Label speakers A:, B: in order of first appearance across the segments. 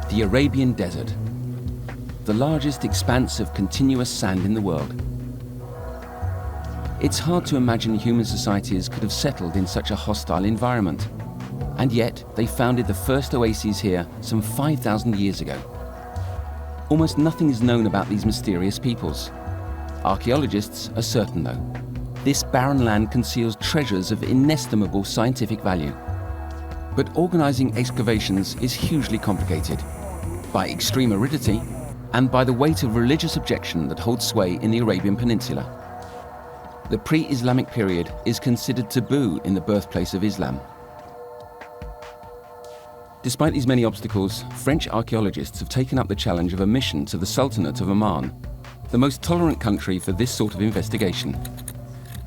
A: The Arabian Desert, the largest expanse of continuous sand in the world. It's hard to imagine human societies could have settled in such a hostile environment. And yet, they founded the first oases here some 5,000 years ago. Almost nothing is known about these mysterious peoples. Archaeologists are certain, though. This barren land conceals treasures of inestimable scientific value. But organizing excavations is hugely complicated by extreme aridity and by the weight of religious objection that holds sway in the Arabian Peninsula. The pre-Islamic period is considered taboo in the birthplace of Islam. Despite these many obstacles, French archaeologists have taken up the challenge of a mission to the Sultanate of Oman, the most tolerant country for this sort of investigation.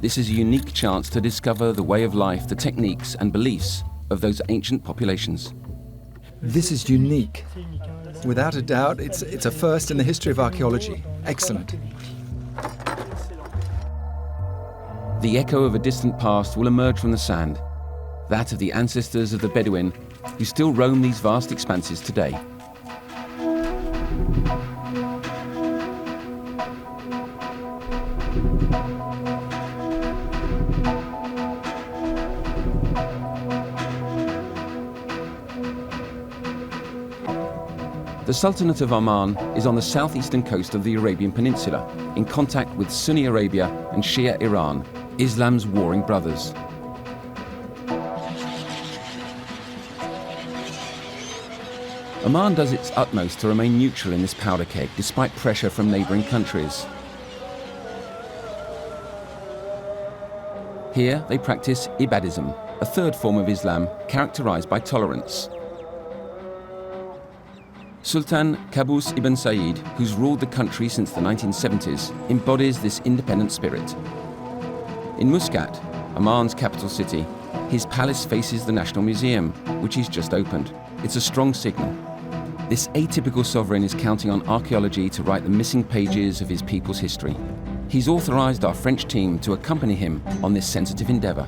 A: This is a unique chance to discover the way of life, the techniques and beliefs of those ancient populations.
B: This is unique. Without a doubt, it's a first in the history of archaeology. Excellent.
A: The echo of a distant past will emerge from the sand, that of the ancestors of the Bedouin who still roam these vast expanses today. The Sultanate of Oman is on the southeastern coast of the Arabian Peninsula, in contact with Sunni Arabia and Shia Iran, Islam's warring brothers. Oman does its utmost to remain neutral in this powder keg, despite pressure from neighboring countries. Here they practice Ibadism, a third form of Islam characterized by tolerance. Sultan Qaboos ibn Said, who's ruled the country since the 1970s, embodies this independent spirit. In Muscat, Oman's capital city, his palace faces the National Museum, which he's just opened. It's a strong signal. This atypical sovereign is counting on archaeology to write the missing pages of his people's history. He's authorized our French team to accompany him on this sensitive endeavor.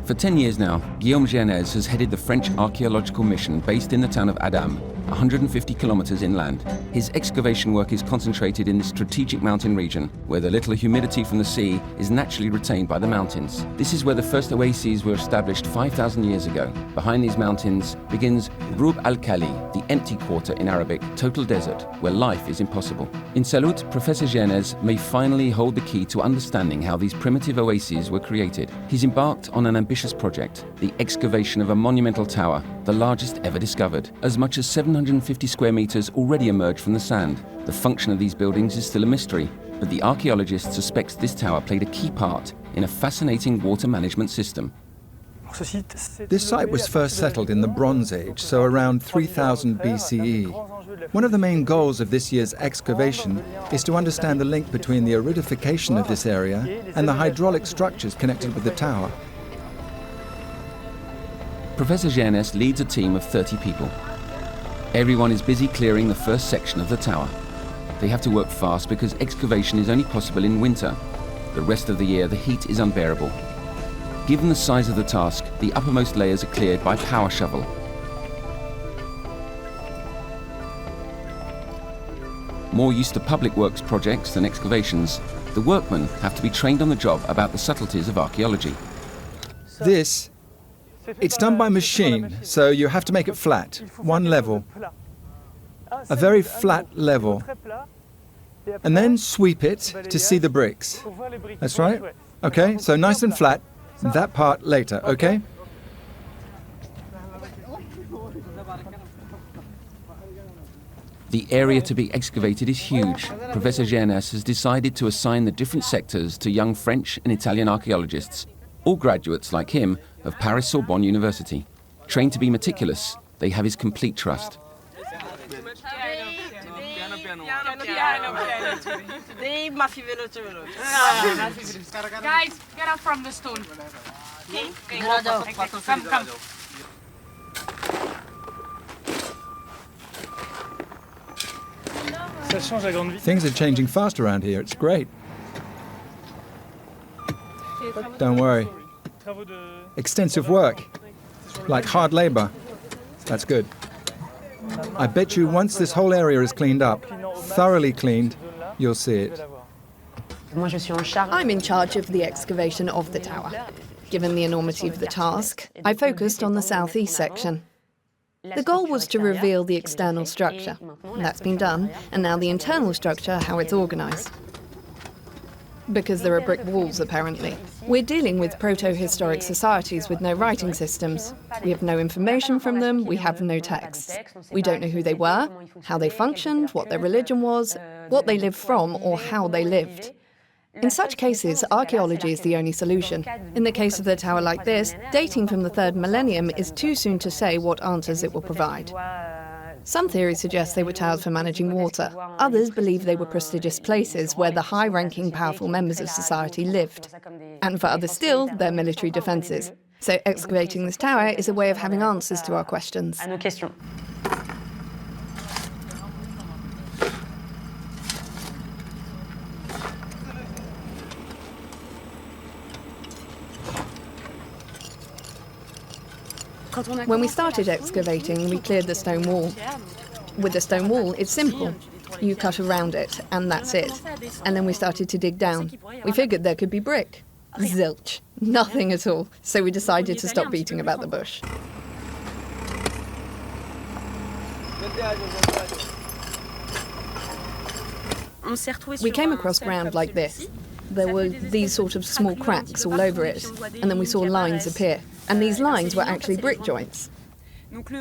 A: For 10 years now, Guillaume Gianez has headed the French archaeological mission based in the town of Adam, 150 kilometers inland. His excavation work is concentrated in the strategic mountain region, where the little humidity from the sea is naturally retained by the mountains. This is where the first oases were established 5,000 years ago. Behind these mountains begins Rub al-Khali, the empty quarter in Arabic, total desert, where life is impossible. In Salut, Professor Gianez may finally hold the key to understanding how these primitive oases were created. He's embarked on an ambitious project, the excavation of a monumental tower, the largest ever discovered. As much as 750 square meters already emerged from the sand. The function of these buildings is still a mystery, but the archaeologist suspects this tower played a key part in a fascinating water management system.
B: This site was first settled in the Bronze Age, so around 3000 BCE. One of the main goals of this year's excavation is to understand the link between the aridification of this area and the hydraulic structures connected with the tower.
A: Professor Gianez leads a team of 30 people. Everyone is busy clearing the first section of the tower. They have to work fast because excavation is only possible in winter. The rest of the year, the heat is unbearable. Given the size of the task, the uppermost layers are cleared by power shovel. More used to public works projects than excavations, the workmen have to be trained on the job about the subtleties of archaeology.
B: It's done by machine, so you have to make it flat, one level. A very flat level. And then sweep it to see the bricks. That's right? Okay, so nice and flat. That part later, okay?
A: The area to be excavated is huge. Professor Gianez has decided to assign the different sectors to young French and Italian archaeologists, all graduates like him of Paris Sorbonne University. Trained to be meticulous, they have his complete trust.
C: Guys, get up from the stone. Come.
B: Things are changing fast around here, it's great. Don't worry. Extensive work, like hard labor. That's good. I bet you once this whole area is cleaned up, thoroughly cleaned, you'll see it.
D: I'm in charge of the excavation of the tower. Given the enormity of the task, I focused on the southeast section. The goal was to reveal the external structure. That's been done, and now the internal structure, how it's organised. Because there are brick walls, apparently. We're dealing with proto-historic societies with no writing systems. We have no information from them, we have no texts. We don't know who they were, how they functioned, what their religion was, what they lived from, or how they lived. In such cases, archaeology is the only solution. In the case of a tower like this, dating from the 3rd millennium is too soon to say what answers it will provide. Some theories suggest they were towers for managing water. Others believe they were prestigious places where the high-ranking, powerful members of society lived. And for others still, they're military defences. So excavating this tower is a way of having answers to our questions. When we started excavating, we cleared the stone wall. With the stone wall, it's simple. You cut around it, and that's it. And then we started to dig down. We figured there could be brick. Zilch. Nothing at all. So we decided to stop beating about the bush. We came across ground like this. There were these sort of small cracks all over it, and then we saw lines appear. And these lines were actually brick joints.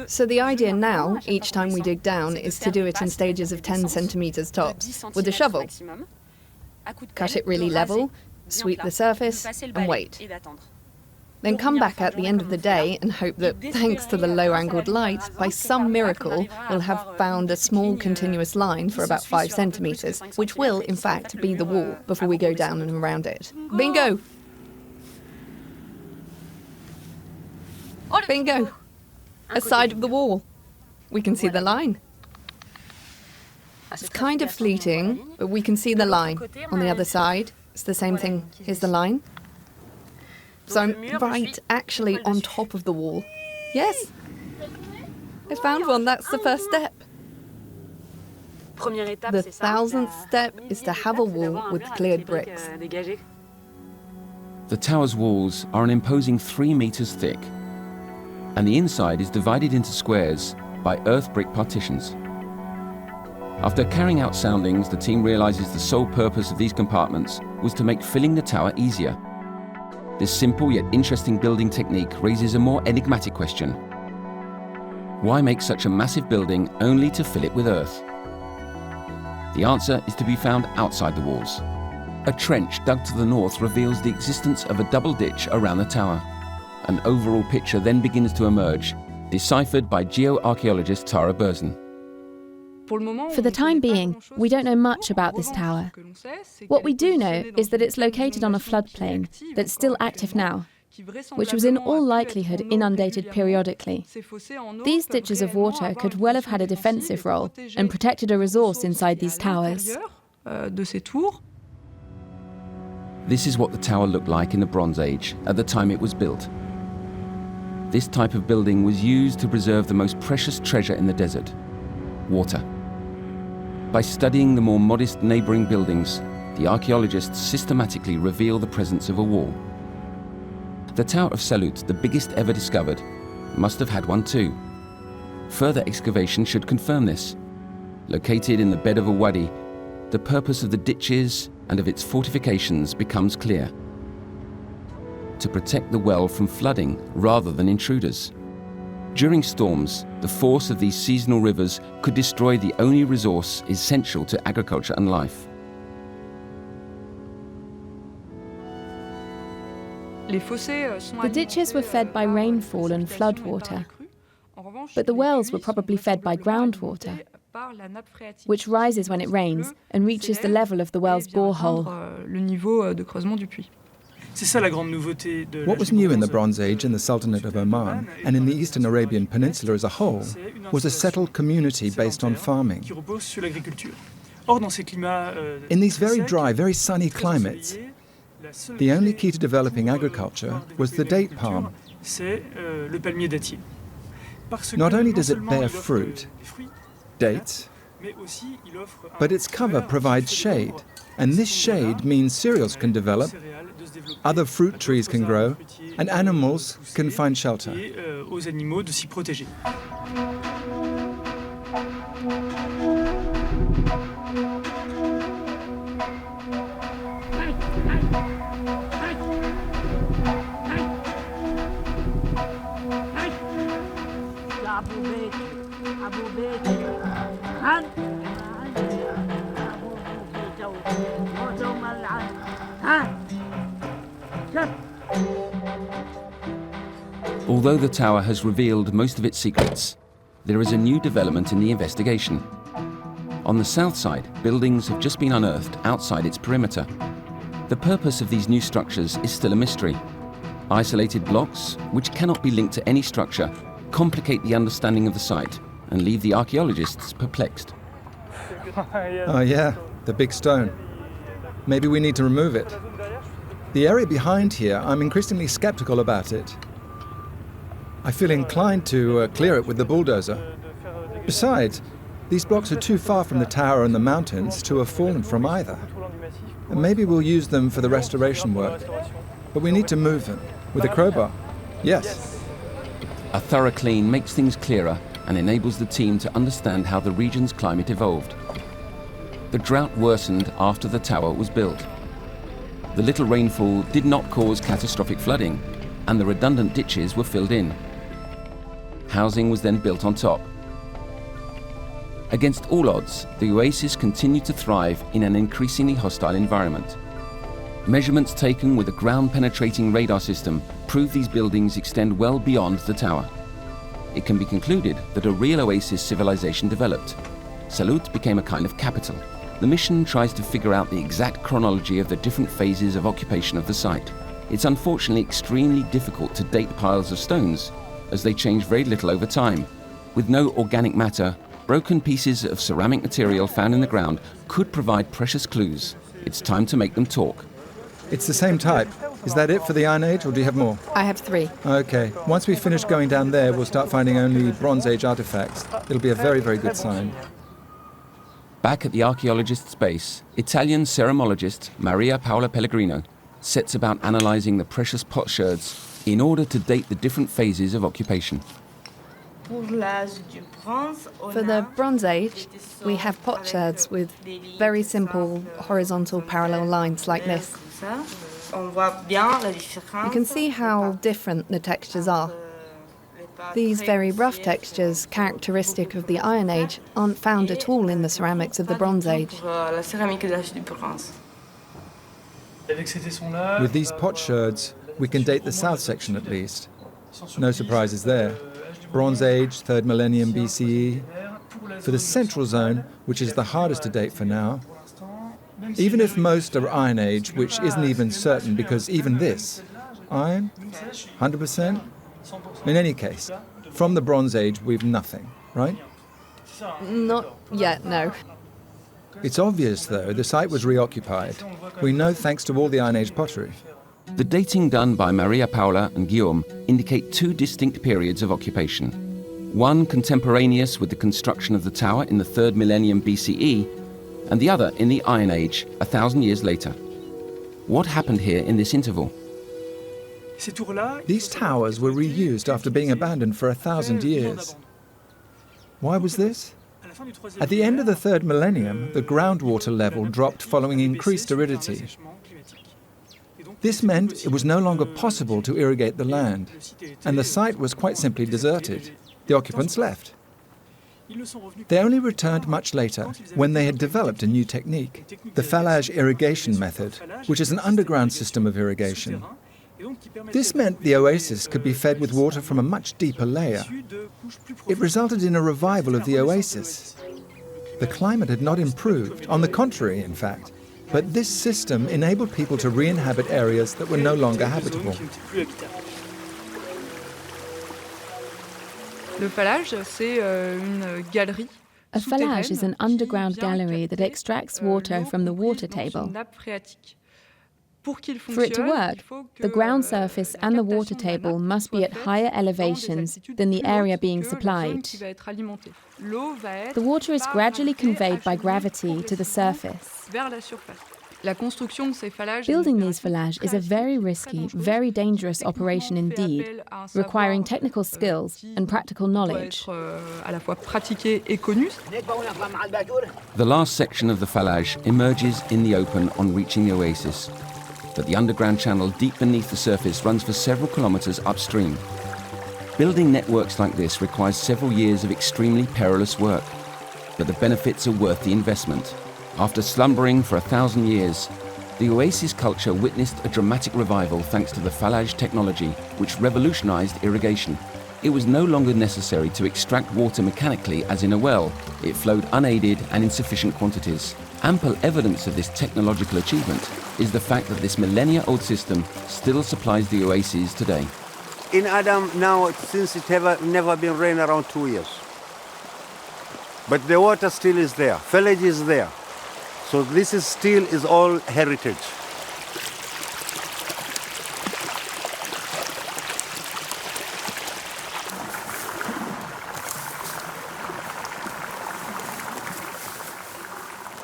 D: So the idea now, each time we dig down, is to do it in stages of 10 centimetres tops, with a shovel. Cut it really level, sweep the surface, and wait. Then come back at the end of the day and hope that, thanks to the low-angled light, by some miracle, we'll have found a small continuous line for about 5 centimetres, which will, in fact, be the wall before we go down and around it. Bingo! Bingo! A side of the wall. We can see the line. It's kind of fleeting, but we can see the line. On the other side, it's the same thing. Here's the line. So I'm right, actually, on top of the wall. Yes! I found one, that's the first step. The 1000th step is to have a wall with cleared bricks.
A: The tower's walls are an imposing 3 meters thick, and the inside is divided into squares by earth brick partitions. After carrying out soundings, the team realizes the sole purpose of these compartments was to make filling the tower easier. This simple yet interesting building technique raises a more enigmatic question. Why make such a massive building only to fill it with earth? The answer is to be found outside the walls. A trench dug to the north reveals the existence of a double ditch around the tower. An overall picture then begins to emerge, deciphered by geoarchaeologist Tara Burson.
E: For the time being, we don't know much about this tower. What we do know is that it's located on a floodplain that's still active now, which was in all likelihood inundated periodically. These ditches of water could well have had a defensive role and protected a resource inside these towers.
A: This is what the tower looked like in the Bronze Age at the time it was built. This type of building was used to preserve the most precious treasure in the desert: water. By studying the more modest neighbouring buildings, the archaeologists systematically reveal the presence of a wall. The Tower of Salut, the biggest ever discovered, must have had one too. Further excavation should confirm this. Located in the bed of a wadi, the purpose of the ditches and of its fortifications becomes clear: to protect the well from flooding rather than intruders. During storms, the force of these seasonal rivers could destroy the only resource essential to agriculture and life.
E: The ditches were fed by rainfall and floodwater, but the wells were probably fed by groundwater, which rises when it rains and reaches the level of the well's borehole.
B: What was new in the Bronze Age in the Sultanate of Oman and in the Eastern Arabian Peninsula as a whole was a settled community based on farming. In these very dry, very sunny climates, the only key to developing agriculture was the date palm. Not only does it bear fruit, dates, but its cover provides shade, and this shade means cereals can develop, other fruit trees can grow, and animals can find shelter.
A: Although the tower has revealed most of its secrets, there is a new development in the investigation. On the south side, buildings have just been unearthed outside its perimeter. The purpose of these new structures is still a mystery. Isolated blocks, which cannot be linked to any structure, complicate the understanding of the site and leave the archaeologists perplexed.
B: Oh yeah, the big stone. Maybe we need to remove it. The area behind here, I'm increasingly skeptical about it. I feel inclined to clear it with the bulldozer. Besides, these blocks are too far from the tower and the mountains to have fallen from either. And maybe we'll use them for the restoration work. But we need to move them. With a crowbar. Yes.
A: A thorough clean makes things clearer and enables the team to understand how the region's climate evolved. The drought worsened after the tower was built. The little rainfall did not cause catastrophic flooding, and the redundant ditches were filled in. Housing was then built on top. Against all odds, the oasis continued to thrive in an increasingly hostile environment. Measurements taken with a ground-penetrating radar system prove these buildings extend well beyond the tower. It can be concluded that a real oasis civilization developed. Salut became a kind of capital. The mission tries to figure out the exact chronology of the different phases of occupation of the site. It's unfortunately extremely difficult to date piles of stones, as they change very little over time. With no organic matter, broken pieces of ceramic material found in the ground could provide precious clues. It's time to make them talk.
B: It's the same type. Is that it for the Iron Age, or do you have more?
D: I have 3.
B: Okay. Once we finish going down there, we'll start finding only Bronze Age artifacts. It'll be a very, very good sign.
A: Back at the archaeologist's base, Italian ceramologist Maria Paola Pellegrino sets about analysing the precious potsherds in order to date the different phases of occupation.
D: For the Bronze Age, we have potsherds with very simple horizontal parallel lines like this. You can see how different the textures are. These very rough textures, characteristic of the Iron Age, aren't found at all in the ceramics of the Bronze Age.
B: With these potsherds, we can date the south section at least. No surprises there. Bronze Age, 3rd millennium BCE. For the central zone, which is the hardest to date for now, even if most are Iron Age, which isn't even certain because even this, iron, 100%? In any case, from the Bronze Age we've nothing, right?
D: Not yet, no.
B: It's obvious, though, the site was reoccupied. We know thanks to all the Iron Age pottery.
A: The dating done by Maria Paola and Guillaume indicate 2 distinct periods of occupation. One contemporaneous with the construction of the tower in the 3rd millennium BCE, and the other in the Iron Age, 1,000 years later. What happened here in this interval?
B: These towers were reused after being abandoned for 1,000 years. Why was this? At the end of the 3rd millennium, the groundwater level dropped following increased aridity. This meant it was no longer possible to irrigate the land, and the site was quite simply deserted. The occupants left. They only returned much later, when they had developed a new technique, the fallage irrigation method, which is an underground system of irrigation. This meant the oasis could be fed with water from a much deeper layer. It resulted in a revival of the oasis. The climate had not improved, on the contrary, in fact, but this system enabled people to re-inhabit areas that were no longer habitable.
E: A fallage is an underground gallery that extracts water from the water table. For it to work, the ground surface and the water table must be at higher elevations than the area being supplied. The water is gradually conveyed by gravity to the surface. Building these fallages is a very risky, very dangerous operation indeed, requiring technical skills and practical knowledge.
A: The last section of the fallage emerges in the open on reaching the oasis, but the underground channel deep beneath the surface runs for several kilometres upstream. Building networks like this requires several years of extremely perilous work, but the benefits are worth the investment. After slumbering for 1,000 years, the oasis culture witnessed a dramatic revival thanks to the fallage technology, which revolutionized irrigation. It was no longer necessary to extract water mechanically as in a well. It flowed unaided and in sufficient quantities. Ample evidence of this technological achievement is the fact that this millennia-old system still supplies the oases today.
F: In Adam now, since it never been rain around 2 years. But the water still is there, fallage is there. So this is still is all heritage.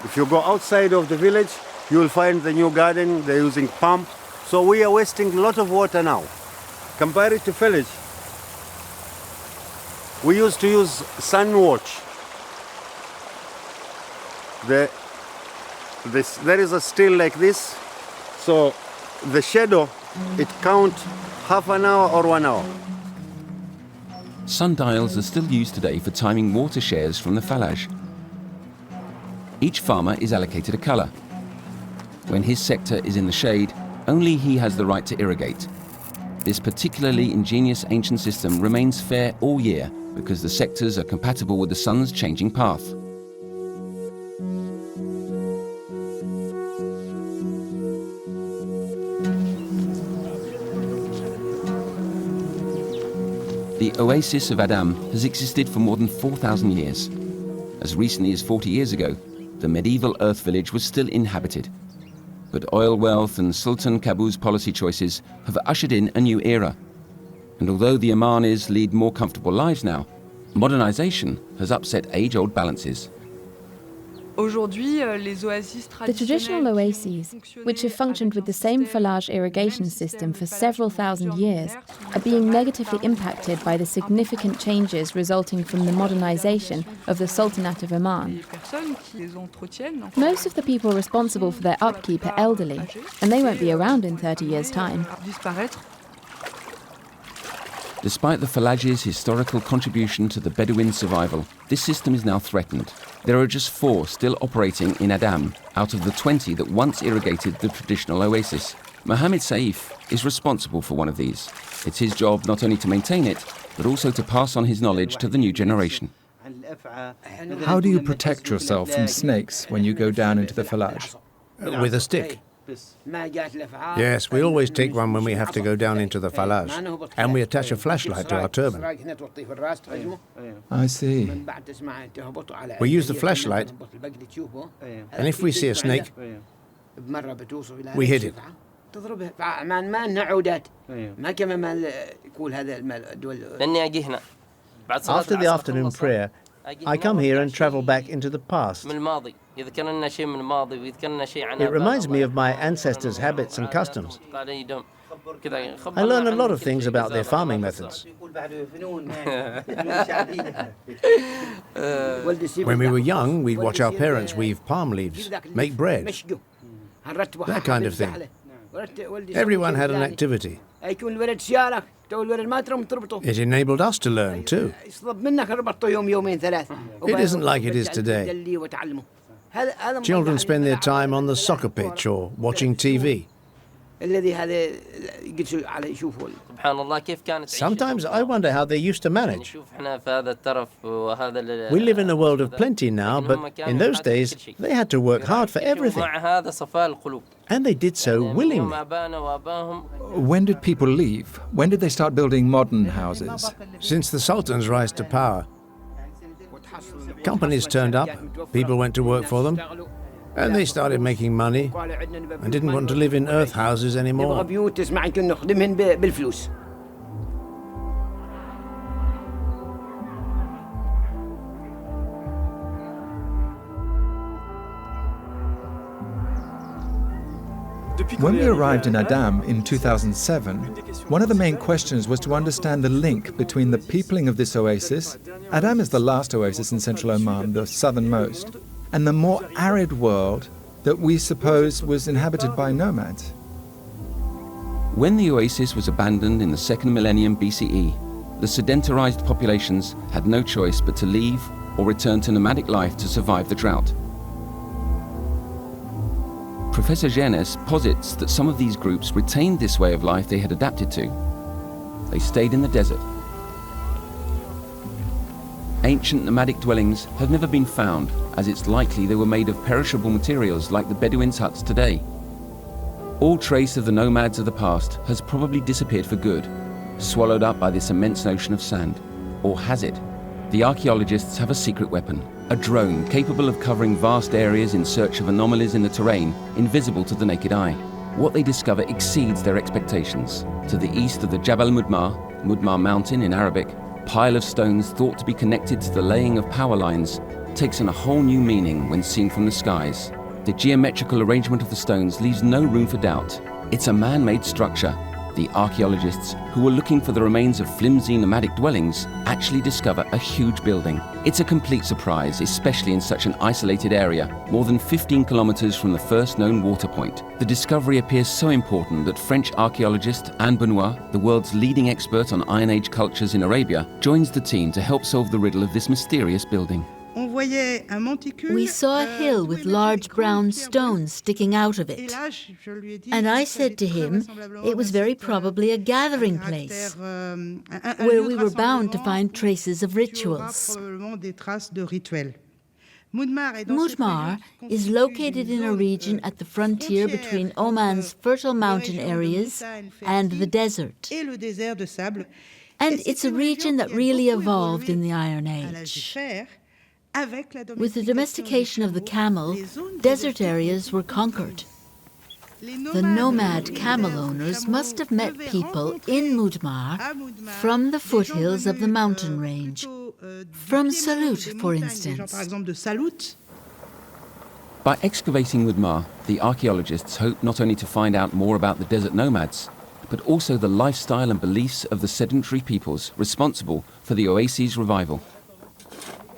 F: If you go outside of the village, you will find the new garden, they're using pump. So we are wasting a lot of water now. Compare it to village. We used to use sun watch. There is a still like this, so the shadow, it counts half an hour or 1 hour.
A: Sundials are still used today for timing water shares from the fallage. Each farmer is allocated a colour. When his sector is in the shade, only he has the right to irrigate. This particularly ingenious ancient system remains fair all year because the sectors are compatible with the sun's changing path. The oasis of Adam has existed for more than 4,000 years. As recently as 40 years ago, the medieval earth village was still inhabited. But oil wealth and Sultan Qaboos policy choices have ushered in a new era. And although the Omanis lead more comfortable lives now, modernization has upset age-old balances.
E: The traditional oases, which have functioned with the same fallage irrigation system for several thousand years, are being negatively impacted by the significant changes resulting from the modernization of the Sultanate of Oman. Most of the people responsible for their upkeep are elderly, and they won't be around in 30 years' time.
A: Despite the fallage's historical contribution to the Bedouin survival, this system is now threatened. There are just 4 still operating in Adam out of the 20 that once irrigated the traditional oasis. Mohammed Saif is responsible for one of these. It's his job not only to maintain it, but also to pass on his knowledge to the new generation.
B: How do you protect yourself from snakes when you go down into the fallage?
G: With a stick. Yes, we always take one when we have to go down into the fallage, and we attach a flashlight to our turban.
B: I see.
G: We use the flashlight, and if we see a snake, we hit it. After the afternoon prayer, I come here and travel back into the past. It reminds me of my ancestors' habits and customs. I learn a lot of things about their farming methods. When we were young, we'd watch our parents weave palm leaves, make bread, that kind of thing. Everyone had an activity. It enabled us to learn too. It isn't like it is today. Children spend their time on the soccer pitch or watching TV. Sometimes I wonder how they used to manage. We live in a world of plenty now, but in those days they had to work hard for everything. And they did so willingly.
B: When did people leave? When did they start building modern houses?
G: Since the Sultan's rise to power, companies turned up, people went to work for them, And they started making money and didn't want to live in earth houses anymore.
B: When we arrived in Adam in 2007, one of the main questions was to understand the link between the peopling of this oasis, Adam is the last oasis in central Oman, the southernmost, and the more arid world that we suppose was inhabited by nomads.
A: When the oasis was abandoned in the 2nd millennium BCE, the sedentarized populations had no choice but to leave or return to nomadic life to survive the drought. Professor Jeunesse posits that some of these groups retained this way of life they had adapted to. They stayed in the desert. Ancient nomadic dwellings have never been found, as it's likely they were made of perishable materials like the Bedouins' huts today. All trace of the nomads of the past has probably disappeared for good, swallowed up by this immense ocean of sand. Or has it? The archaeologists have a secret weapon, a drone capable of covering vast areas in search of anomalies in the terrain, invisible to the naked eye. What they discover exceeds their expectations. To the east of the Jabal Mudhmar, Mudhmar Mountain in Arabic, pile of stones thought to be connected to the laying of power lines takes on a whole new meaning when seen from the skies. The geometrical arrangement of the stones leaves no room for doubt. It's a man-made structure. The archaeologists, who were looking for the remains of flimsy nomadic dwellings, actually discover a huge building. It's a complete surprise, especially in such an isolated area, more than 15 kilometers from the first known water point. The discovery appears so important that French archaeologist Anne Benoit, the world's leading expert on Iron Age cultures in Arabia, joins the team to help solve the riddle of this mysterious building.
H: We saw a hill with large brown stones sticking out of it. And I said to him it was very probably a gathering place where we were bound to find traces of rituals. Mudhmar is located in a region at the frontier between Oman's fertile mountain areas and the desert. And it's a region that really evolved in the Iron Age. With the domestication of the camel, desert areas were conquered. The nomad camel owners must have met people in Mudhmar from the foothills of the mountain range, from Salut, for instance.
A: By excavating Mudhmar, the archaeologists hope not only to find out more about the desert nomads, but also the lifestyle and beliefs of the sedentary peoples responsible for the oasis revival.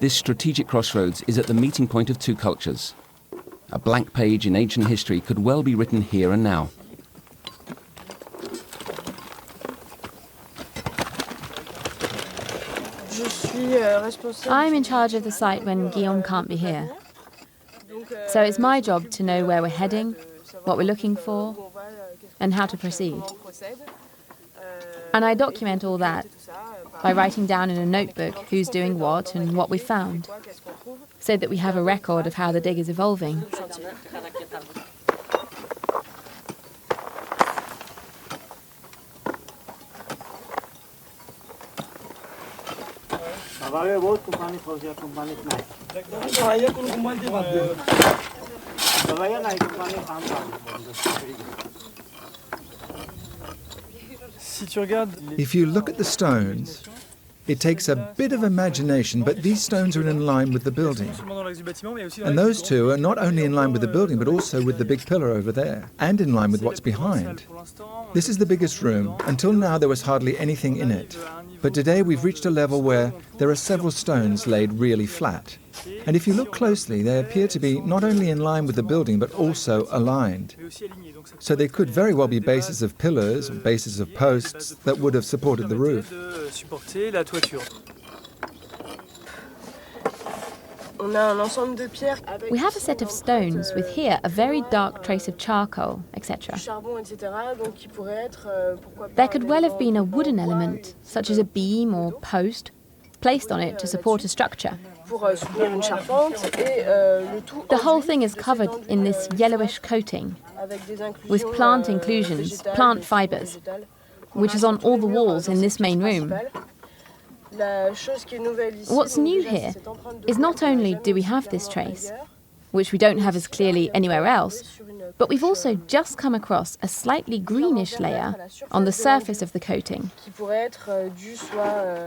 A: This strategic crossroads is at the meeting point of two cultures. A blank page in ancient history could well be written here and now.
E: I'm in charge of the site when Guillaume can't be here. So it's my job to know where we're heading, what we're looking for, and how to proceed. And I document all that by writing down in a notebook who's doing what and what we found, so that we have a record of how the dig is evolving.
B: If you look at the stones, it takes a bit of imagination, but these stones are in line with the building. And those two are not only in line with the building, but also with the big pillar over there, and in line with what's behind. This is the biggest room. Until now, there was hardly anything in it. But today, we've reached a level where there are several stones laid really flat. And if you look closely, they appear to be not only in line with the building, but also aligned. So they could very well be bases of pillars, bases of posts that would have supported the roof.
E: We have a set of stones with here a very dark trace of charcoal, etc. There could well have been a wooden element, such as a beam or post, placed on it to support a structure. The whole thing is covered in this yellowish coating, with plant inclusions, plant fibres, which is on all the walls in this main room. What's new here is not only do we have this trace, which we don't have as clearly anywhere else, but we've also just come across a slightly greenish layer on the surface of the coating,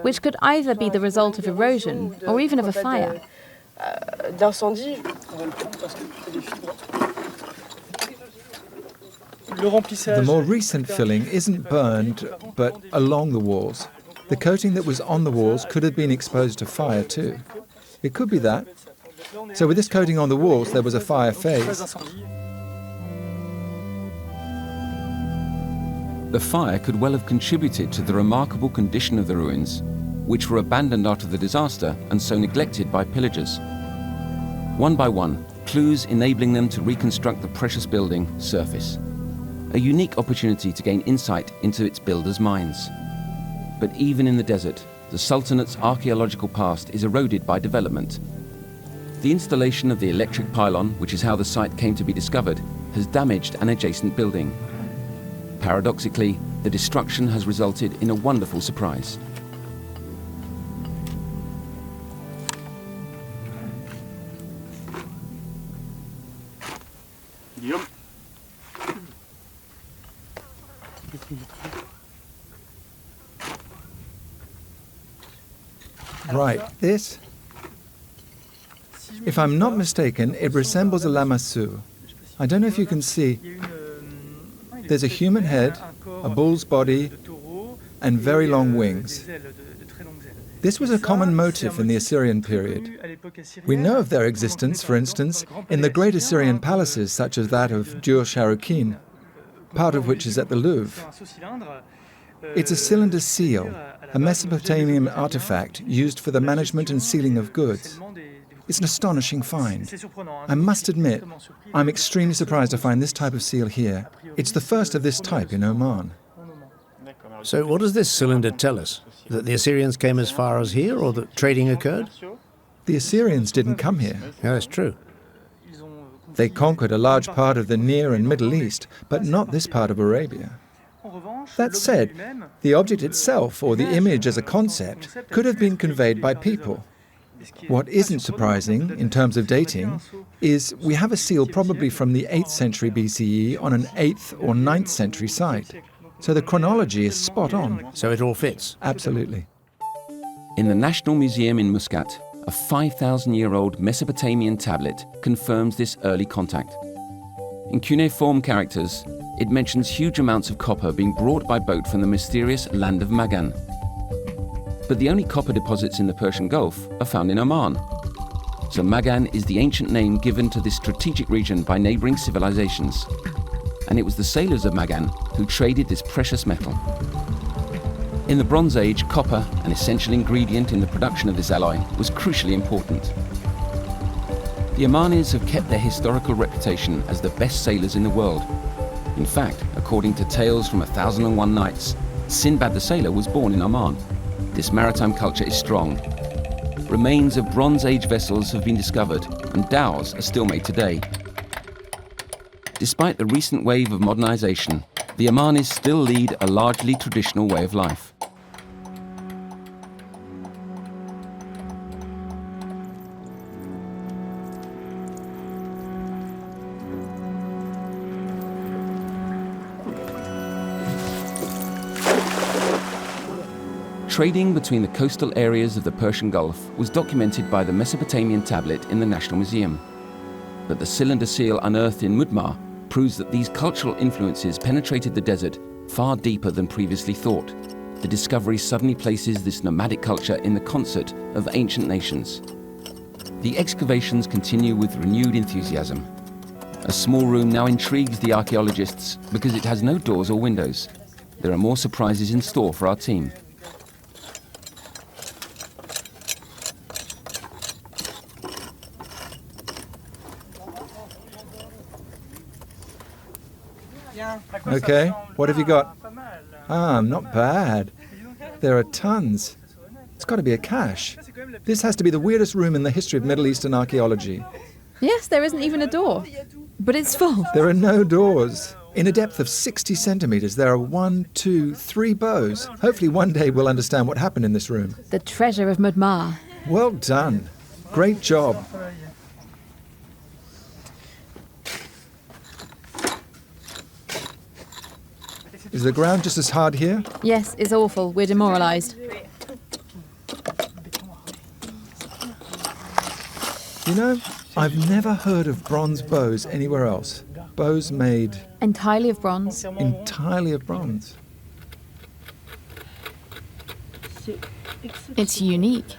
E: which could either be the result of erosion or even of a fire.
B: The more recent filling isn't burned, but along the walls. The coating that was on the walls could have been exposed to fire too. It could be that. So with this coating on the walls, there was a fire phase.
A: The fire could well have contributed to the remarkable condition of the ruins, which were abandoned after the disaster and so neglected by pillagers. One by one, clues enabling them to reconstruct the precious building surface. A unique opportunity to gain insight into its builders' minds. But even in the desert, the Sultanate's archaeological past is eroded by development. The installation of the electric pylon, which is how the site came to be discovered, has damaged an adjacent building. Paradoxically, the destruction has resulted in a wonderful surprise.
B: Right, this, if I'm not mistaken, it resembles a lamassu. I don't know if you can see. There's a human head, a bull's body, and very long wings. This was a common motif in the Assyrian period. We know of their existence, for instance, in the great Assyrian palaces such as that of Dur-Sharrukin, part of which is at the Louvre. It's a cylinder seal, a Mesopotamian artifact used for the management and sealing of goods. It's an astonishing find. I must admit, I'm extremely surprised to find this type of seal here. It's the first of this type in Oman.
G: So what does this cylinder tell us? That the Assyrians came as far as here, or that trading occurred?
B: The Assyrians didn't come here.
G: Yeah, that's true.
B: They conquered a large part of the Near and Middle East, but not this part of Arabia. That said, the object itself, or the image as a concept, could have been conveyed by people. What isn't surprising, in terms of dating, is we have a seal probably from the 8th century BCE on an 8th or 9th century site. So the chronology is spot on.
G: So it all fits?
B: Absolutely.
A: In the National Museum in Muscat, a 5,000-year-old Mesopotamian tablet confirms this early contact. In cuneiform characters, it mentions huge amounts of copper being brought by boat from the mysterious land of Magan. But the only copper deposits in the Persian Gulf are found in Oman. So Magan is the ancient name given to this strategic region by neighboring civilizations. And it was the sailors of Magan who traded this precious metal. In the Bronze Age, copper, an essential ingredient in the production of this alloy, was crucially important. The Omanis have kept their historical reputation as the best sailors in the world. In fact, according to tales from 1001 Nights, Sinbad the Sailor was born in Oman. This maritime culture is strong. Remains of Bronze Age vessels have been discovered, and dhows are still made today. Despite the recent wave of modernization, the Omanis still lead a largely traditional way of life. Trading between the coastal areas of the Persian Gulf was documented by the Mesopotamian tablet in the National Museum. But the cylinder seal unearthed in Mudhmar proves that these cultural influences penetrated the desert far deeper than previously thought. The discovery suddenly places this nomadic culture in the concert of ancient nations. The excavations continue with renewed enthusiasm. A small room now intrigues the archaeologists because it has no doors or windows. There are more surprises in store for our team.
B: Okay, what have you got? Ah, not bad. There are tons. It's got to be a cache. This has to be the weirdest room in the history of Middle Eastern archaeology.
E: Yes, there isn't even a door, but it's full.
B: There are no doors. In a depth of 60 centimeters, there are 1, 2, 3 bows. Hopefully one day we'll understand what happened in this room.
E: The treasure of Mudhmar.
B: Well done. Great job. Is the ground just as hard here?
E: Yes, it's awful. We're demoralised.
B: You know, I've never heard of bronze bows anywhere else. Bows made
E: Entirely of bronze.
B: entirely of bronze.
E: It's unique.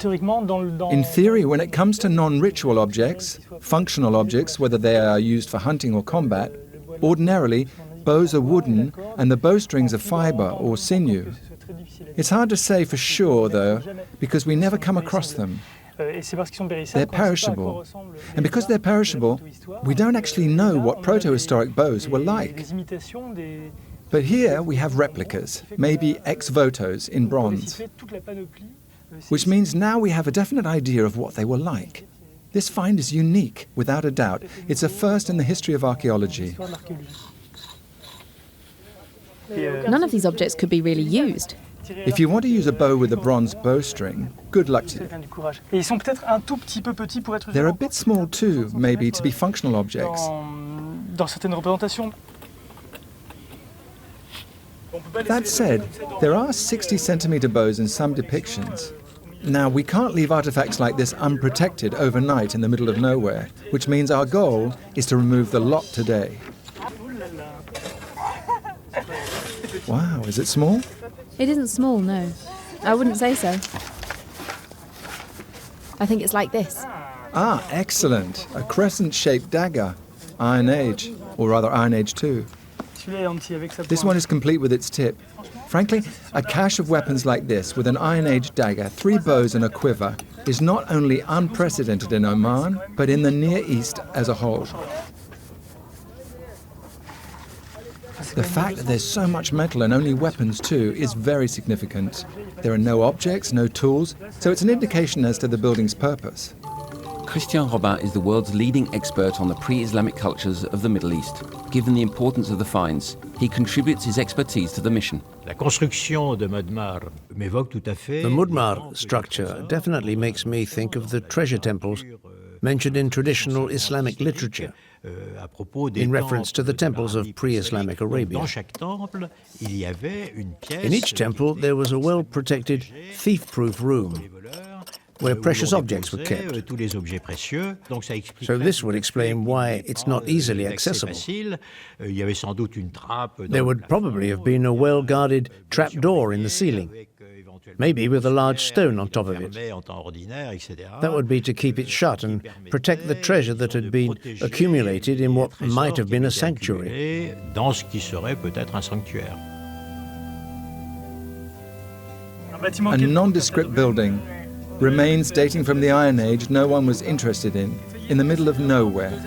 B: In theory, when it comes to non-ritual objects, functional objects, whether they are used for hunting or combat, ordinarily bows are wooden and the bowstrings are fibre or sinew. It's hard to say for sure, though, because we never come across them. They're perishable. And because they're perishable, we don't actually know what proto-historic bows were like. But here we have replicas, maybe ex-votos in bronze, which means now we have a definite idea of what they were like. This find is unique, without a doubt. It's a first in the history of archaeology.
E: None of these objects could be really used.
B: If you want to use a bow with a bronze bowstring, good luck to you. They're a bit small too, maybe, to be functional objects. That said, there are 60-centimetre bows in some depictions. Now, we can't leave artifacts like this unprotected overnight in the middle of nowhere, which means our goal is to remove the lot today. Wow, is it small?
E: It isn't small, no. I wouldn't say so. I think it's like this.
B: Ah, excellent. A crescent-shaped dagger. Iron Age, or rather Iron Age 2. This one is complete with its tip. Frankly, a cache of weapons like this, with an Iron Age dagger, 3 bows and a quiver, is not only unprecedented in Oman, but in the Near East as a whole. The fact that there's so much metal and only weapons too is very significant. There are no objects, no tools, so it's an indication as to the building's purpose.
A: Christian Robin is the world's leading expert on the pre-Islamic cultures of the Middle East. Given the importance of the finds, he contributes his expertise to the mission.
G: The Mudhmar structure definitely makes me think of the treasure temples mentioned in traditional Islamic literature, in reference to the temples of pre-Islamic Arabia. In each temple there was a well-protected, thief-proof room where precious objects were kept. So this would explain why it's not easily accessible. There would probably have been a well-guarded trapdoor in the ceiling, maybe with a large stone on top of it. That would be to keep it shut and protect the treasure that had been accumulated in what might have been a sanctuary.
B: A nondescript building, remains dating from the Iron Age no one was interested in the middle of nowhere,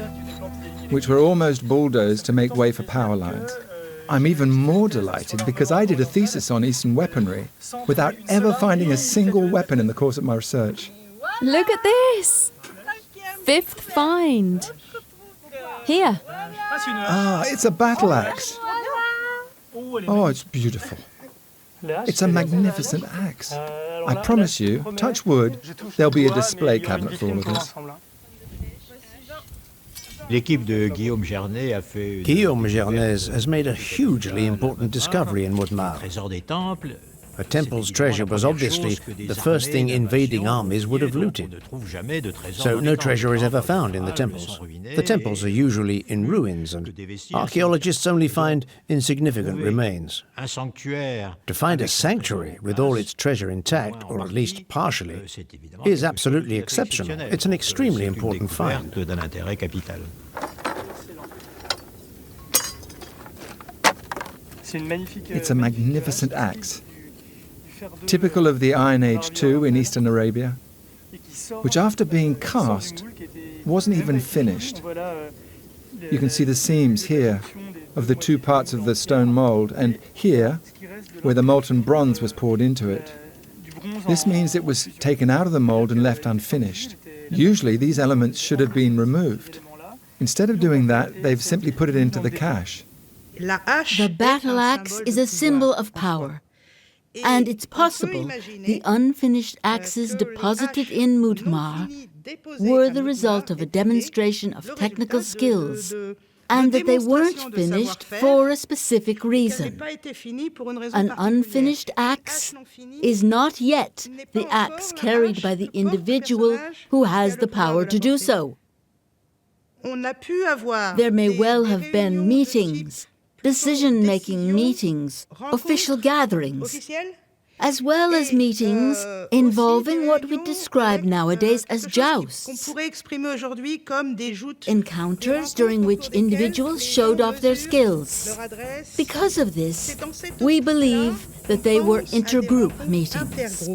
B: which were almost bulldozed to make way for power lines. I'm even more delighted because I did a thesis on Eastern weaponry without ever finding a single weapon in the course of my research.
E: Look at this! 5th find. Here.
B: Ah, it's a battle axe. Oh, it's beautiful. It's a magnificent axe. I promise you, touch wood, there'll be a display cabinet for all of this.
G: Guillaume Gernaise has made a hugely important discovery in Mudhmar. A temple's treasure was obviously the first thing invading armies would have looted. So no treasure is ever found in the temples. The temples are usually in ruins, and archaeologists only find insignificant remains. To find a sanctuary with all its treasure intact, or at least partially, is absolutely exceptional. It's an extremely important find.
B: It's a magnificent axe, typical of the Iron Age too in Eastern Arabia, which after being cast wasn't even finished. You can see the seams here of the 2 parts of the stone mould, and here where the molten bronze was poured into it. This means it was taken out of the mould and left unfinished. Usually these elements should have been removed. Instead of doing that, they've simply put it into the cache.
H: The battle axe is a symbol of power. And it's possible the unfinished axes deposited in Mudhmar were the result of a demonstration of technical skills, and that they weren't finished for a specific reason. An unfinished axe is not yet the axe carried by the individual who has the power to do so. There may well have been meetings, decision-making meetings, official gatherings, as well as meetings involving what we describe nowadays as jousts, encounters during which individuals showed off their skills. Because of this, we believe that they were intergroup meetings.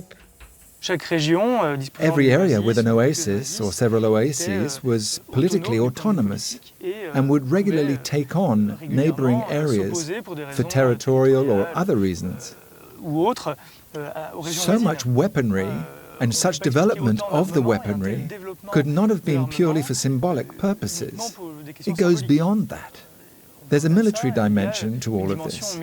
B: Every area with an oasis or several oases was politically autonomous and would regularly take on neighboring areas for territorial or other reasons. So much weaponry and such development of the weaponry could not have been purely for symbolic purposes. It goes beyond that. There's a military dimension to all of this.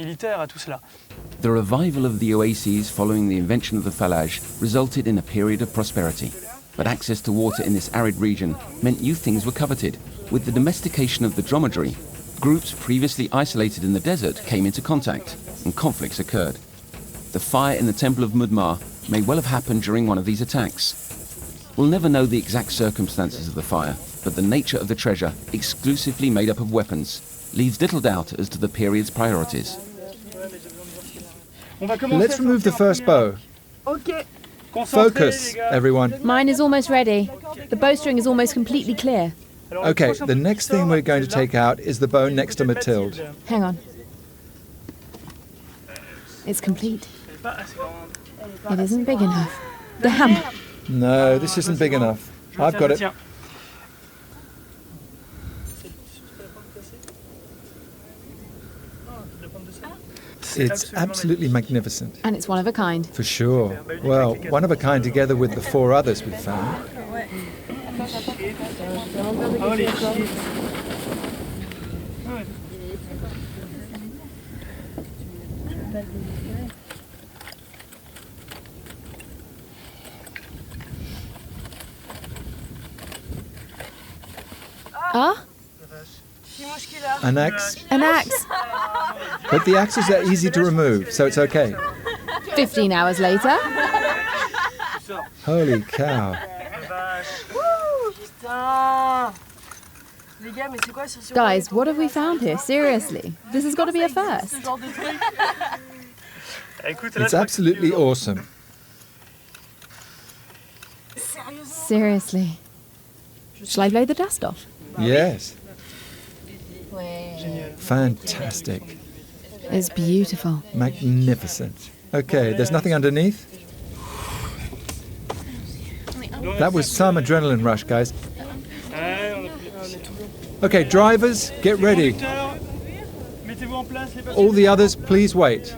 A: The revival of the oases following the invention of the fallage resulted in a period of prosperity. But access to water in this arid region meant new things were coveted. With the domestication of the dromedary, groups previously isolated in the desert came into contact, and conflicts occurred. The fire in the Temple of Mudhmar may well have happened during one of these attacks. We'll never know the exact circumstances of the fire, but the nature of the treasure, exclusively made up of weapons, leaves little doubt as to the period's priorities.
B: Let's remove the first bow. Focus, everyone.
E: Mine is almost ready. The bowstring is almost completely clear.
B: Okay, the next thing we're going to take out is the bow next to Mathilde.
E: Hang on. It's complete. It isn't big enough. Damn!
B: No, this isn't big enough. I've got it. It's absolutely magnificent.
E: And it's one of a kind.
B: For sure. Well, one of a kind together with the 4 others we've found.
E: Ah?
B: An axe.
E: An axe.
B: But the axes are easy to remove, so it's okay.
E: 15 hours later.
B: Holy cow.
E: Guys, what have we found here? Seriously. This has got to be a first.
B: It's absolutely awesome.
E: Seriously. Shall I blow the dust off?
B: Yes. Fantastic.
E: It's beautiful.
B: Magnificent. Okay, there's nothing underneath? That was some adrenaline rush, guys. Okay, drivers, get ready. All the others, please wait.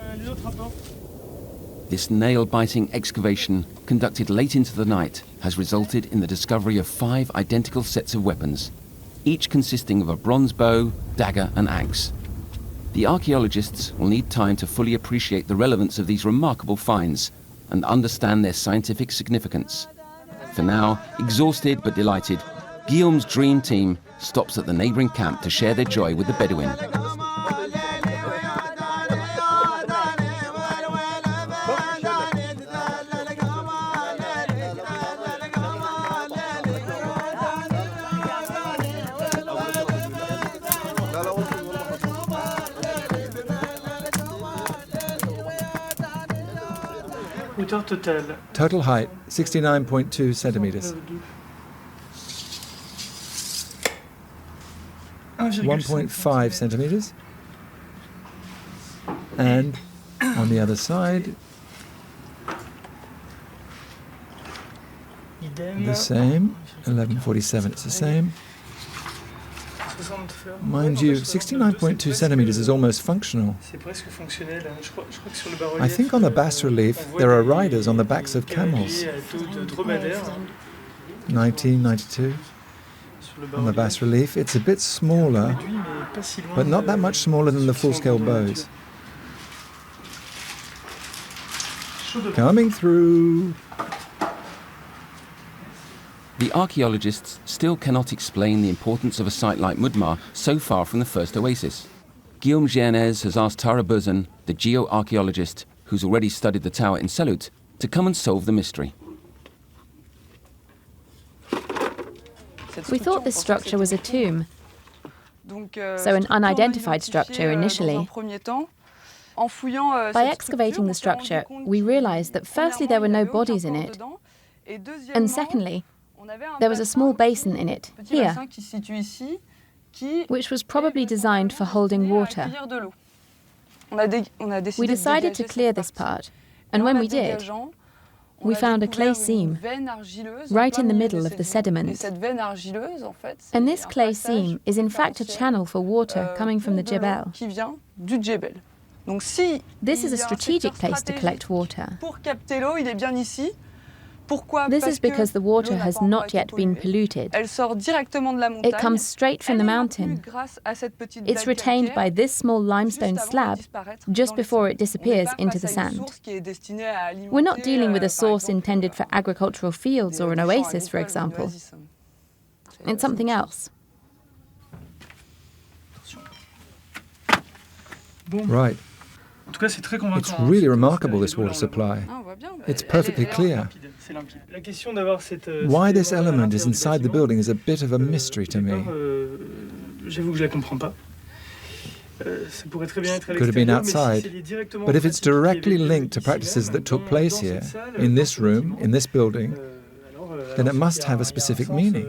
A: This nail-biting excavation, conducted late into the night, has resulted in the discovery of 5 identical sets of weapons, each consisting of a bronze bow, dagger and axe. The archaeologists will need time to fully appreciate the relevance of these remarkable finds and understand their scientific significance. For now, exhausted but delighted, Guillaume's dream team stops at the neighbouring camp to share their joy with the Bedouin.
B: Total height, 69.2 centimeters. 1.5 centimeters. And on the other side, the same, 1147, it's the same. Mind you, 69.2 centimeters is almost functional. I think on the bas-relief there are riders on the backs of camels. 1992. On the bas-relief, it's a bit smaller, but not that much smaller than the full-scale bows. Coming through.
A: The archaeologists still cannot explain the importance of a site like Mudhmar so far from the first oasis. Guillaume Giernez has asked Tara Buzan, the geoarchaeologist who's already studied the tower in Salut, to come and solve the mystery.
E: We thought this structure was a tomb, so an unidentified structure initially. By excavating the structure, we realized that firstly there were no bodies in it, and secondly, there was a small basin in it, here, which was probably designed for holding water. We decided to clear this part, and when we did, we found a clay seam right in the middle of the sediment. And this clay seam is in fact a channel for water coming from the Jebel. This is a strategic place to collect water. This is because the water has not yet been polluted. It comes straight from the mountain. It's retained by this small limestone slab just before it disappears into the sand. We're not dealing with a source intended for agricultural fields or an oasis, for example. It's something else.
B: Right. It's really remarkable, this water supply. It's perfectly clear. Why this element is inside the building is a bit of a mystery to me. Could have been outside, but if it's directly linked to practices that took place here, in this room, in this building, then it must have a specific meaning.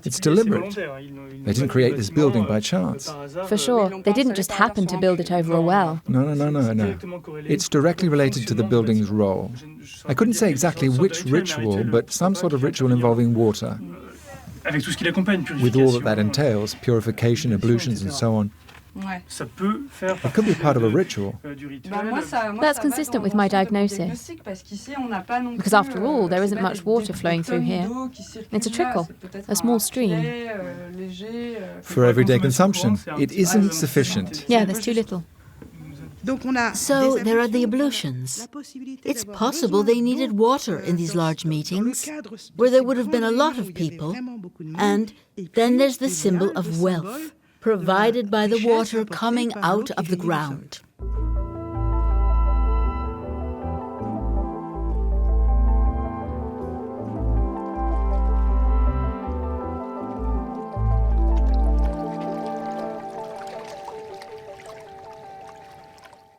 B: It's deliberate. They didn't create this building by chance.
E: For sure, they didn't just happen to build it over a well.
B: No. It's directly related to the building's role. I couldn't say exactly which ritual, but some sort of ritual involving water. With all that entails, purification, ablutions and so on. It could be part of a ritual.
E: That's consistent with my diagnosis. Because after all, there isn't much water flowing through here. It's a trickle, a small stream.
B: For everyday consumption, it isn't sufficient.
E: Yeah, there's too little.
H: So there are the ablutions. It's possible they needed water in these large meetings, where there would have been a lot of people. And then there's the symbol of wealth, provided by the water coming out of the ground.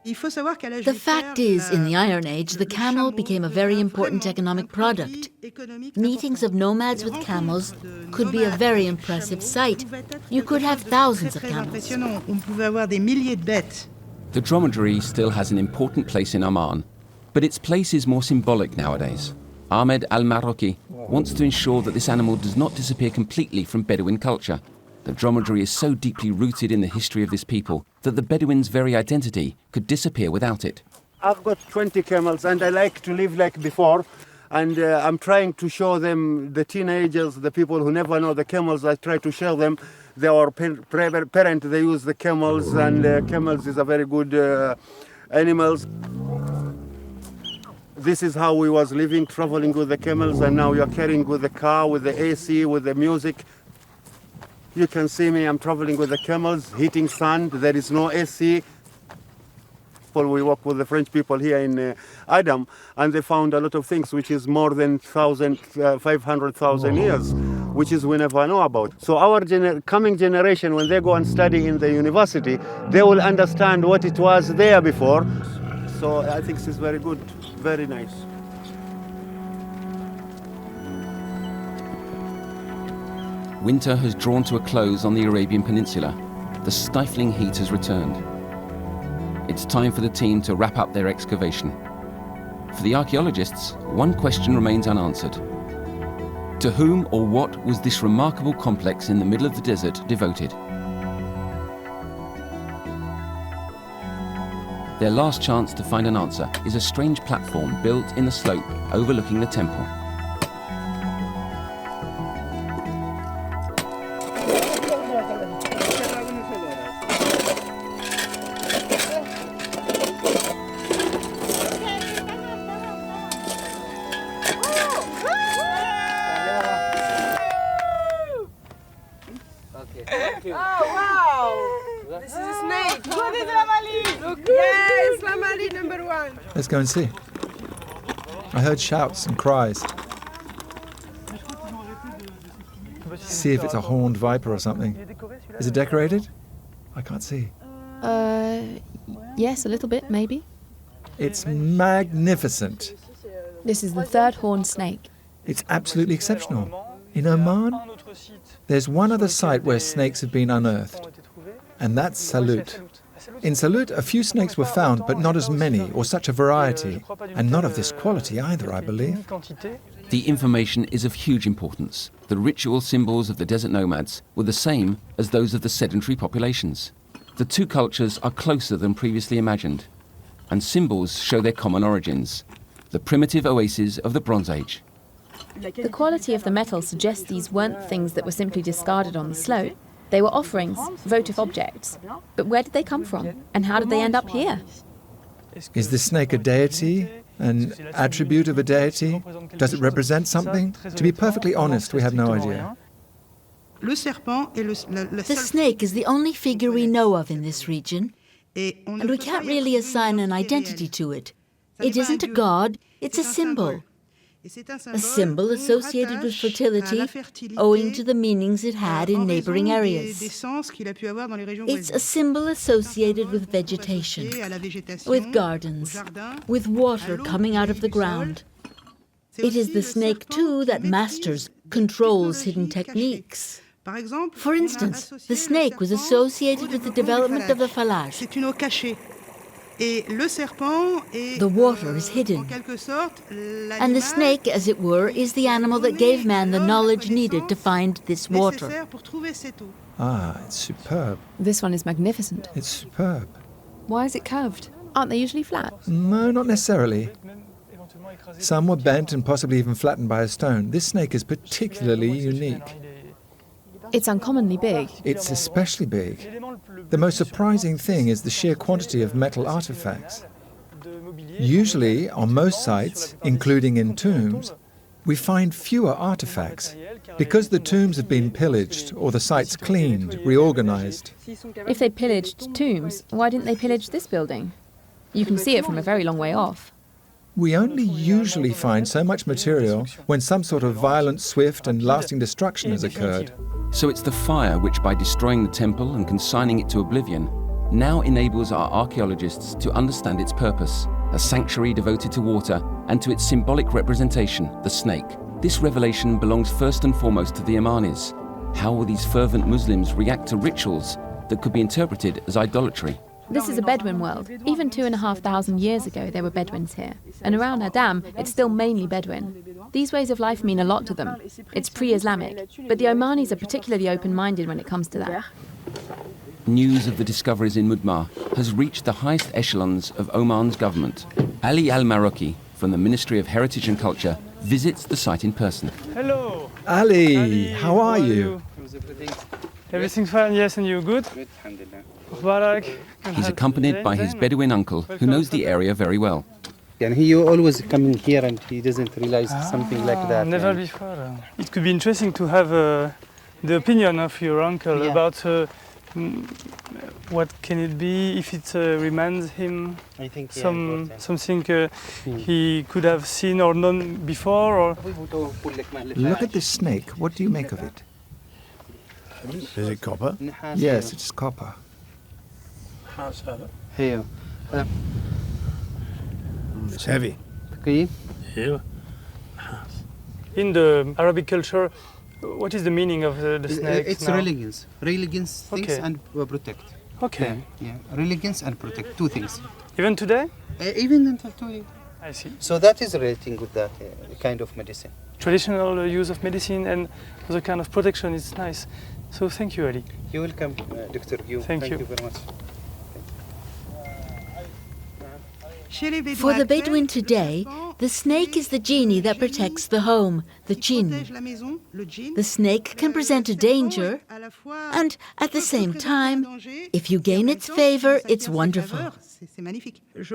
H: The fact is, in the Iron Age, the camel became a very important economic product. Meetings of nomads with camels could be a very impressive sight. You could have thousands of camels.
A: The dromedary still has an important place in Oman, but its place is more symbolic nowadays. Ahmed Al-Marroqi wants to ensure that this animal does not disappear completely from Bedouin culture. The dromedary is so deeply rooted in the history of this people that the Bedouins' very identity could disappear without it.
F: I've got 20 camels and I like to live like before. And I'm trying to show them, the teenagers, the people who never know the camels, I try to show them their parent, they use the camels, and camels is a very good animals. This is how we was living, traveling with the camels, and now you're carrying with the car, with the AC, with the music. You can see me, I'm traveling with the camels, heating sand, there is no AC. We work with the French people here in Adam, and they found a lot of things which is more than 500,000 years, which is we never know about. So our coming generation, when they go and study in the university, they will understand what it was there before. So I think this is very good, very nice.
A: Winter has drawn to a close on the Arabian Peninsula. The stifling heat has returned. It's time for the team to wrap up their excavation. For the archaeologists, one question remains unanswered. To whom or what was this remarkable complex in the middle of the desert devoted? Their last chance to find an answer is a strange platform built in the slope overlooking the temple.
B: Let's go and see. I heard shouts and cries. See if it's a horned viper or something. Is it decorated? I can't see.
E: Yes, a little bit, maybe.
B: It's magnificent.
E: This is the third horned snake.
B: It's absolutely exceptional. In Oman, there's one other site where snakes have been unearthed, and that's Salut. In Salut, a few snakes were found, but not as many or such a variety, and not of this quality either, I believe.
A: The information is of huge importance. The ritual symbols of the desert nomads were the same as those of the sedentary populations. The two cultures are closer than previously imagined, and symbols show their common origins, the primitive oases of the Bronze Age.
E: The quality of the metal suggests these weren't things that were simply discarded on the slope. They were offerings, votive objects. But where did they come from? And how did they end up here?
B: Is the snake a deity? An attribute of a deity? Does it represent something? To be perfectly honest, we have no idea.
H: The snake is the only figure we know of in this region, and we can't really assign an identity to it. It isn't a god, it's a symbol. A symbol associated with fertility, owing to the meanings it had in neighboring areas. It's a symbol associated with vegetation, with gardens, with water coming out of the ground. It is the snake, too, that masters, controls hidden techniques. For instance, the snake was associated with the development of the phallage. The water is hidden, and the snake, as it were, is the animal that gave man the knowledge needed to find this water.
B: Ah, it's superb.
E: This one is magnificent.
B: It's superb.
E: Why is it curved? Aren't they usually flat?
B: No, not necessarily. Some were bent and possibly even flattened by a stone. This snake is particularly unique.
E: It's uncommonly big.
B: It's especially big. The most surprising thing is the sheer quantity of metal artifacts. Usually, on most sites, including in tombs, we find fewer artifacts because the tombs have been pillaged or the sites cleaned, reorganized.
E: If they pillaged tombs, why didn't they pillage this building? You can see it from a very long way off.
B: We only usually find so much material when some sort of violent, swift and lasting destruction has occurred.
A: So it's the fire which, by destroying the temple and consigning it to oblivion, now enables our archaeologists to understand its purpose, a sanctuary devoted to water and to its symbolic representation, the snake. This revelation belongs first and foremost to the Omanis. How will these fervent Muslims react to rituals that could be interpreted as idolatry?
E: This is a Bedouin world. Even 2,500 years ago, there were Bedouins here. And around Adam, it's still mainly Bedouin. These ways of life mean a lot to them. It's pre-Islamic. But the Omanis are particularly open-minded when it comes to that.
A: News of the discoveries in Mudhmar has reached the highest echelons of Oman's government. Ali Al-Maroki, from the Ministry of Heritage and Culture, visits the site in person.
I: Hello.
B: Ali, how are you?
I: Everything fine, yes, and you good?
J: Good, alhamdulillah.
A: He's accompanied by his Bedouin uncle, who knows the area very well.
J: And he always coming here and he doesn't realize something like that.
I: Never before. It could be interesting to have the opinion of your uncle about what can it be, if it reminds him
J: I think,
I: something he could have seen or known before. Or
B: Look at this snake. What do you make of it?
G: Is it copper?
B: Yes, it's copper.
J: Here.
G: It's heavy.
I: in the Arabic culture, what is the meaning of the snake?
J: It's
I: now?
J: religions. Religions, things and protect.
I: Okay.
J: Yeah, religions and protect, two things.
I: Even today?
J: Even until today.
I: I see.
J: So that is relating with that kind of medicine.
I: Traditional use of medicine and other kind of protection is nice. So thank you, Ali.
J: You're welcome, Dr. Gu.
I: Thank you
J: very much.
H: For the Bedouin today, the snake is the genie that protects the home, the jinn. The snake can present a danger, and at the same time, if you gain its favor, it's wonderful.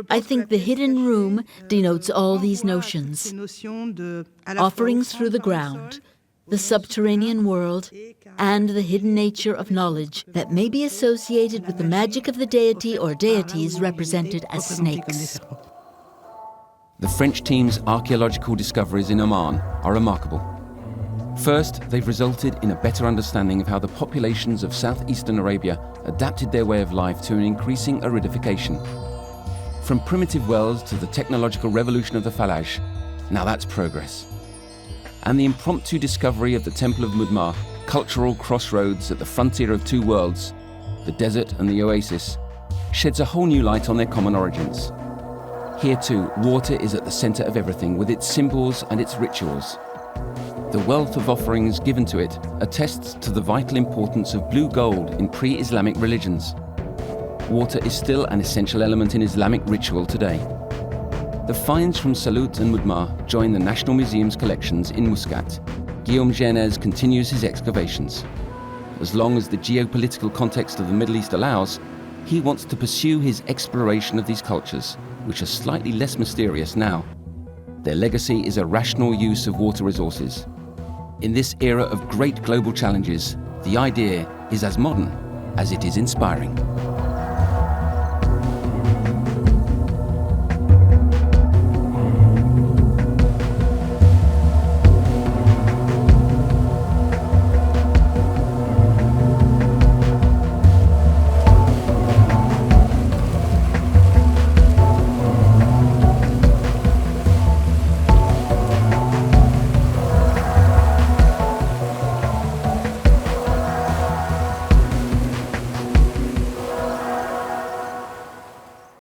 H: I think the hidden room denotes all these notions. Offerings through the ground, the subterranean world, and the hidden nature of knowledge that may be associated with the magic of the deity or deities represented as snakes.
A: The French team's archaeological discoveries in Oman are remarkable. First, they've resulted in a better understanding of how the populations of southeastern Arabia adapted their way of life to an increasing aridification. From primitive wells to the technological revolution of the Falaj, now that's progress. And the impromptu discovery of the Temple of Mudhmar, cultural crossroads at the frontier of two worlds, the desert and the oasis, sheds a whole new light on their common origins. Here too, water is at the center of everything, with its symbols and its rituals. The wealth of offerings given to it attests to the vital importance of blue gold in pre-Islamic religions. Water is still an essential element in Islamic ritual today. The finds from Salut and Mudhmar join the National Museum's collections in Muscat. Guillaume Gernes continues his excavations. As long as the geopolitical context of the Middle East allows, he wants to pursue his exploration of these cultures, which are slightly less mysterious now. Their legacy is a rational use of water resources. In this era of great global challenges, the idea is as modern as it is inspiring.